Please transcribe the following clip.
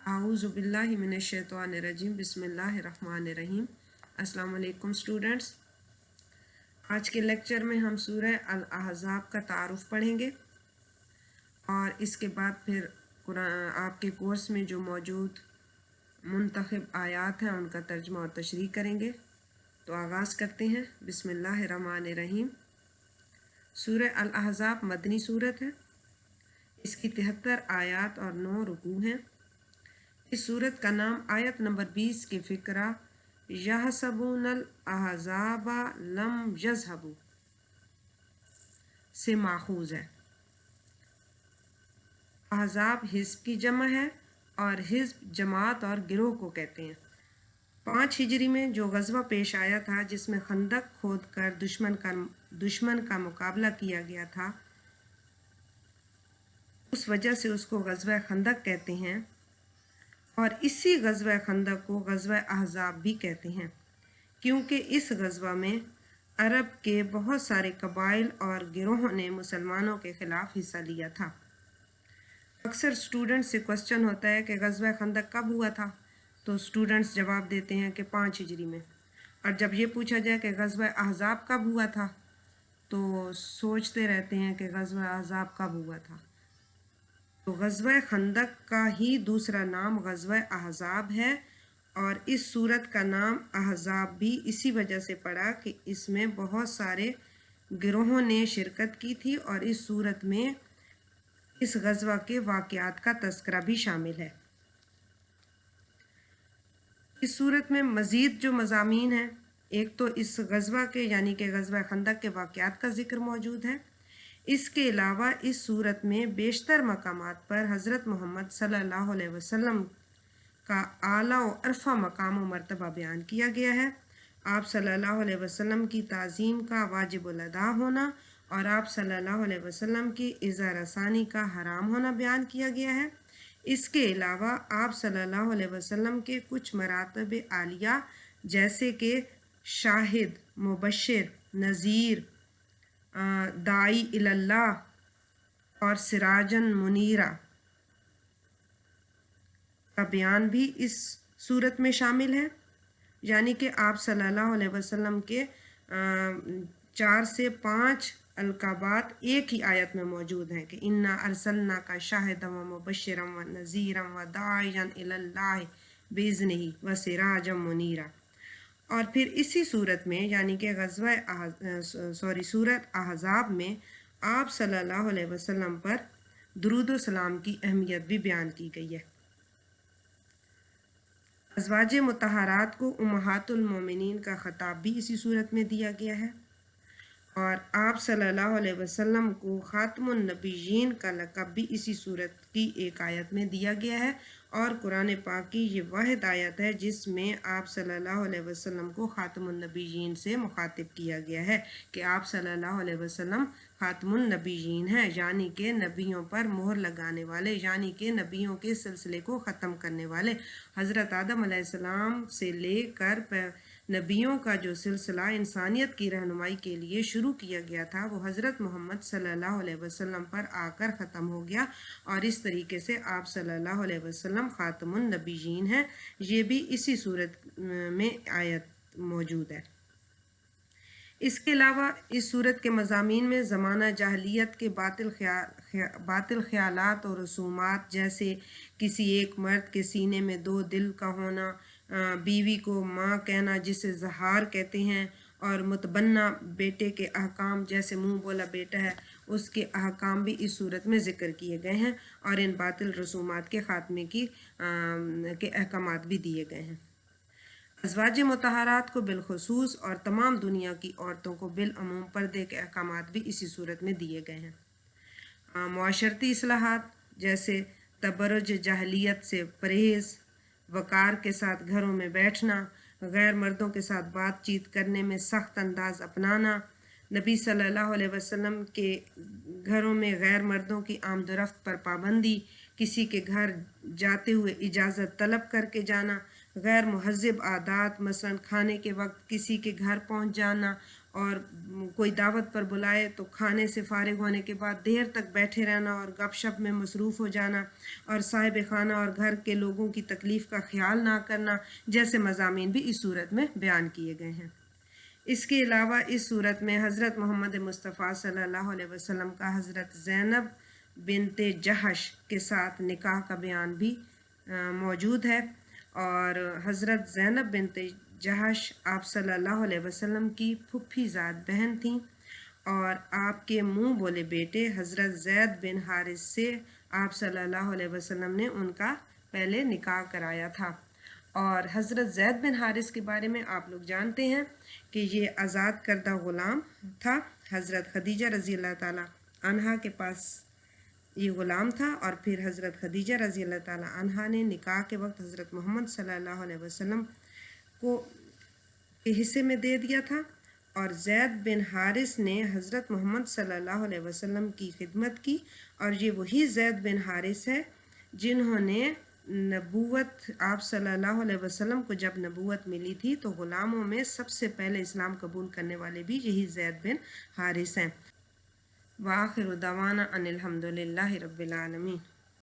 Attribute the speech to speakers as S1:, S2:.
S1: आऊज़ु बिल्लाहि मिनश्शैतानिर्रजीम बिस्मिल्लाहिर्रहमानिर्रहीम। अस्सलाम वालेकुम स्टूडेंट्स। आज के लेक्चर में हम सूरह अल अहज़ाब का तारुफ़ पढ़ेंगे और इसके बाद फिर कुरान आपके कोर्स में जो मौजूद मुंतखब आयात हैं उनका तर्जुमा और तशरीह करेंगे। तो आगाज़ करते हैं। बिस्मिल्लाहिर्रहमानिर्रहीम। सूरह अल अहज़ाब मदनी सूरत है। इसकी 73 आयात और 9 रुकू हैं। इस सूरत का नाम आयत नंबर 20 के फ़िक्रा यहसबूनल अहज़ाबा लम यज़हबू से माखूज़ है। अहज़ाब हिज़्ब की जमा है और हिज़्ब जमात और गिरोह को कहते हैं। 5 हिजरी में जो ग़ज़वा पेश आया था जिसमें खंदक खोद कर दुश्मन का मुकाबला किया गया था, उस वजह से उसको ग़ज़वा खंदक कहते हैं और इसी ग़ज़वा खंदक को ग़ज़वा अहज़ाब भी कहते हैं, क्योंकि इस ग़ज़वा में अरब के बहुत सारे कबाइल और गिरोहों ने मुसलमानों के ख़िलाफ़ हिस्सा लिया था। अक्सर स्टूडेंट्स से क्वेश्चन होता है कि ग़ज़वा खंदक कब हुआ था, तो स्टूडेंट्स जवाब देते हैं कि 5 हिजरी में। और जब ये पूछा जाए कि ग़ज़वा अहज़ाब कब हुआ था, तो सोचते रहते हैं कि ग़ज़वा अहज़ाब कब हुआ था। तो ग़ज़वा खंदक का ही दूसरा नाम ग़ज़वा अहज़ाब है और इस सूरत का नाम अहज़ाब भी इसी वजह से पड़ा कि इसमें बहुत सारे गिरोहों ने शिरकत की थी और इस सूरत में इस ग़ज़वा के वाक़यात का तज़किरा भी शामिल है। इस सूरत में मज़ीद जो मज़ामीन हैं, एक तो इस ग़ज़वा के यानी कि ग़ज़वा खंदक के वाक़यात का ज़िक्र मौजूद है। इसके अलावा इस सूरत में बेशतर मकामात पर हज़रत मोहम्मद सल्लल्लाहु अलैहि वसल्लम का आला व अरफ़ा मकाम व मर्तबा बयान किया गया है। आप सल्लल्लाहु अलैहि वसल्लम की ताज़ीम का वाजिबुल अदा होना और आप सल्लल्लाहु अलैहि वसल्लम की इज़्ज़ा रसानी का हराम होना बयान किया गया है। इसके अलावा आप सल्लल्लाहु अलैहि वसल्लम के कुछ मरातब आलिया जैसे कि शाहिद, मुबश्शिर, नज़ीर, दाई इल्लाह और सिराजन मुनीरा का बयान भी इस सूरत में शामिल है। यानी कि आप सल्लल्लाहु अलैहि वसल्लम के 4 से 5 अलकाबात एक ही आयत में मौजूद हैं कि इन्ना अरसलना का शाहिदम व मुबश्शिरम व नज़ीरम व दाइयन इलल्लाह बिइज़्निही व सिराजम मुनीरा। और फिर इसी सूरत में यानी कि सूरत अहज़ाब में आप सल्लल्लाहु अलैहि वसल्लम पर दुरूद व सलाम की अहमियत भी बयान की गई है। अज़वाज मुतहरात को उम्महातुल मोमिनीन का ख़िताब भी इसी सूरत में दिया गया है और आप सल्लल्लाहु अलैहि वसल्लम को ख़ातमुन नबिय्यीन का लक़ब भी इसी सूरत की एक आयत में दिया गया है और कुरान पाक की ये वाहिद आयत है जिसमें आप सल्लल्लाहु अलैहि वसल्लम को ख़ातमुन नबिय्यीन से मुखातिब किया गया है कि आप सल्लल्लाहु अलैहि वसल्लम ख़ातमुन नबिय्यीन हैं, यानी कि नबियों पर मोहर लगाने वाले, यानी कि नबियों के सिलसिले को ख़त्म करने वाले। हज़रत आदम अलैहिस्सलाम से लेकर नबियों का जो सिलसिला इंसानियत की रहनुमाई के लिए शुरू किया गया था वो हज़रत मोहम्मद सल्लल्लाहु अलैहि वसल्लम पर आकर ख़त्म हो गया और इस तरीके से आप सल्लल्लाहु अलैहि वसल्लम ख़ातमुन नबिय्यीन हैं। ये भी इसी सूरत में आयत मौजूद है। इसके अलावा इस सूरत के मज़ामीन में ज़माना जाहलियत के बातिल ख़यालात और रसूमात जैसे किसी एक मर्द के सीने में 2 दिल का होना, बीवी को माँ कहना जिसे ज़हार कहते हैं और मुतबन्ना बेटे के अहकाम जैसे मुँह बोला बेटा है उसके अहकाम भी इस सूरत में ज़िक्र किए गए हैं और इन बातिल रसूमात के ख़ात्मे के अहकामात भी दिए गए हैं। अज़वाज मुतहरात को बिलखुसूस और तमाम दुनिया की औरतों को बिलअमूम पर्दे के अहकामात भी इसी सूरत में दिए गए हैं। मुआशरती इस्लाहात जैसे तबर्रुज जाहलियत से परहेज़, वक़ार के साथ घरों में बैठना, गैर मर्दों के साथ बातचीत करने में सख्त अंदाज़ अपनाना, नबी सल्लल्लाहु अलैहि वसल्लम के घरों में गैर मर्दों की आमद-ओ-रफ्त पर पाबंदी, किसी के घर जाते हुए इजाज़त तलब करके जाना, गैर मुहज़्ज़ब आदात मसलन खाने के वक्त किसी के घर पहुंच जाना اور کوئی دعوت پر بلائے تو کھانے سے فارغ ہونے کے بعد دیر تک بیٹھے رہنا اور گپ شپ میں مصروف ہو جانا، اور صاحب خانہ اور گھر کے لوگوں کی تکلیف کا خیال نہ کرنا جیسے مضامین بھی اس صورت میں بیان کیے گئے ہیں۔ اس کے علاوہ اس صورت میں حضرت محمد مصطفیٰ صلی اللہ علیہ وسلم کا حضرت زینب بنت جہش کے ساتھ نکاح کا بیان بھی موجود ہے، اور حضرت زینب بنت جہش آپ صلی اللہ علیہ وسلم کی پھپھی زاد بہن تھیں، اور آپ کے منہ بولے بیٹے حضرت زید بن حارث سے آپ صلی اللہ علیہ وسلم نے ان کا پہلے نکاح کرایا تھا۔ اور حضرت زید بن حارث کے بارے میں آپ لوگ جانتے ہیں کہ یہ آزاد کردہ غلام تھا۔ حضرت خدیجہ رضی اللہ تعالیٰ عنہا کے پاس یہ غلام تھا، اور پھر حضرت خدیجہ رضی اللہ تعالیٰ عنہا نے نکاح کے وقت حضرت محمد صلی اللہ علیہ وسلم کو کے حصے میں دے دیا تھا، اور زید بن حارث نے حضرت محمد صلی اللہ علیہ وسلم کی خدمت کی، اور یہ وہی زید بن حارث ہے جنہوں نے نبوت آپ صلی اللہ علیہ وسلم کو جب نبوت ملی تھی تو غلاموں میں سب سے پہلے اسلام قبول کرنے والے بھی یہی زید بن حارث ہیں۔ وآخر دعوانا ان الحمد للہ رب العالمین۔